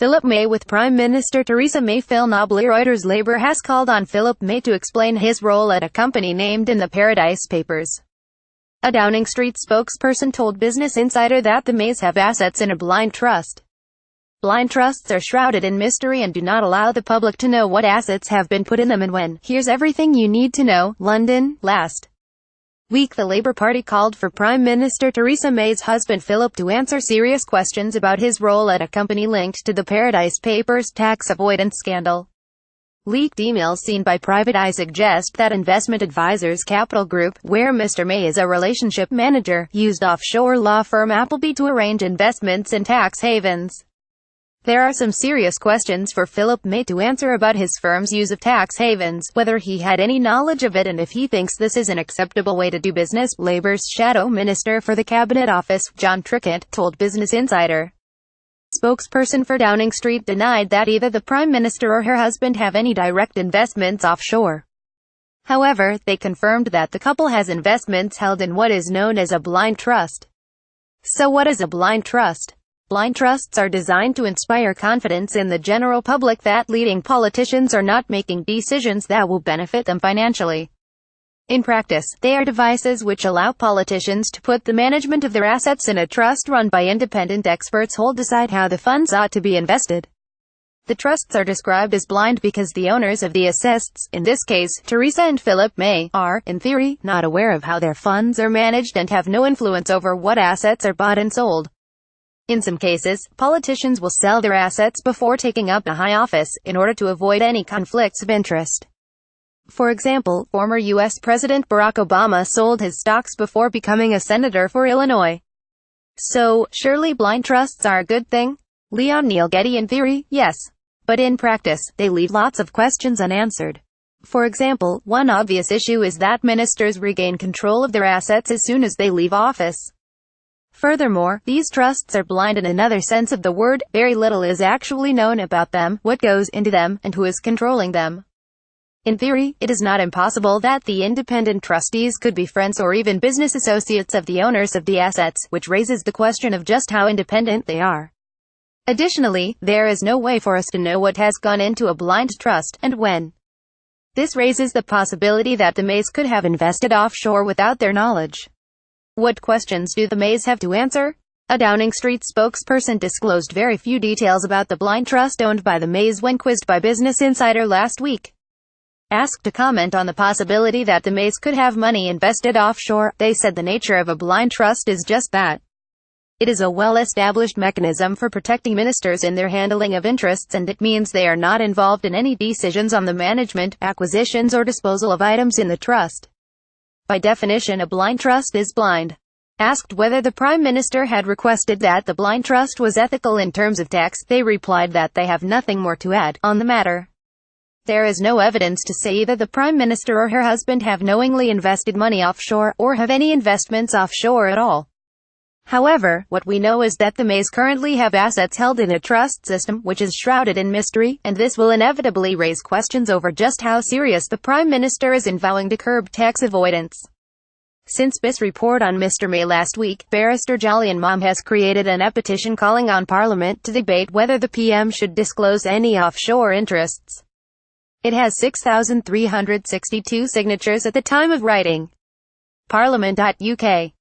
Philip May with Prime Minister Theresa May. NobleReuters. Labour has called on Philip May to explain his role at a company named in the Paradise Papers. A Downing Street spokesperson told Business Insider that the Mays have assets in a blind trust. Blind trusts are shrouded in mystery and do not allow the public to know what assets have been put in them and when. Here's everything you need to know. London. Last week the Labour Party called for Prime Minister Theresa May's husband Philip to answer serious questions about his role at a company linked to the Paradise Papers tax avoidance scandal. Leaked emails seen by private eye suggest that investment advisors Capital Group, where Mr. May is a relationship manager, used offshore law firm Appleby to arrange investments in tax havens. There are some serious questions for Philip May to answer about his firm's use of tax havens, whether he had any knowledge of it and if he thinks this is an acceptable way to do business. Labour's Shadow Minister for the Cabinet Office, John Trickett, told Business Insider. Spokesperson for Downing Street denied that either the Prime Minister or her husband have any direct investments offshore. However, they confirmed that the couple has investments held in what is known as a blind trust. So what is a blind trust? Blind trusts are designed to inspire confidence in the general public that leading politicians are not making decisions that will benefit them financially. In practice, they are devices which allow politicians to put the management of their assets in a trust run by independent experts who'll decide how the funds ought to be invested. The trusts are described as blind because the owners of the assets, in this case, Theresa and Philip May, are, in theory, not aware of how their funds are managed and have no influence over what assets are bought and sold. In some cases, politicians will sell their assets before taking up a high office, in order to avoid any conflicts of interest. For example, former U.S. President Barack Obama sold his stocks before becoming a senator for Illinois. So, surely blind trusts are a good thing? Leon Neil Getty. In theory, yes. But in practice, they leave lots of questions unanswered. For example, one obvious issue is that ministers regain control of their assets as soon as they leave office. Furthermore, these trusts are blind in another sense of the word. Very little is actually known about them, what goes into them, and who is controlling them. In theory, it is not impossible that the independent trustees could be friends or even business associates of the owners of the assets, which raises the question of just how independent they are. Additionally, there is no way for us to know what has gone into a blind trust, and when. This raises the possibility that the Mays could have invested offshore without their knowledge. What questions do the Mays have to answer? A Downing Street spokesperson disclosed very few details about the blind trust owned by the Mays when quizzed by Business Insider last week. Asked to comment on the possibility that the Mays could have money invested offshore, they said the nature of a blind trust is just that. It is a well-established mechanism for protecting ministers in their handling of interests, and it means they are not involved in any decisions on the management, acquisitions or disposal of items in the trust. By definition, a blind trust is blind. Asked whether the Prime Minister had requested that the blind trust was ethical in terms of tax, they replied that they have nothing more to add on the matter. There is no evidence to say either the Prime Minister or her husband have knowingly invested money offshore, or have any investments offshore at all. However, what we know is that the Mays currently have assets held in a trust system, which is shrouded in mystery, and this will inevitably raise questions over just how serious the Prime Minister is in vowing to curb tax avoidance. Since this report on Mr. May last week, barrister Jolyon Mom has created a petition calling on Parliament to debate whether the PM should disclose any offshore interests. It has 6,362 signatures at the time of writing. Parliament.uk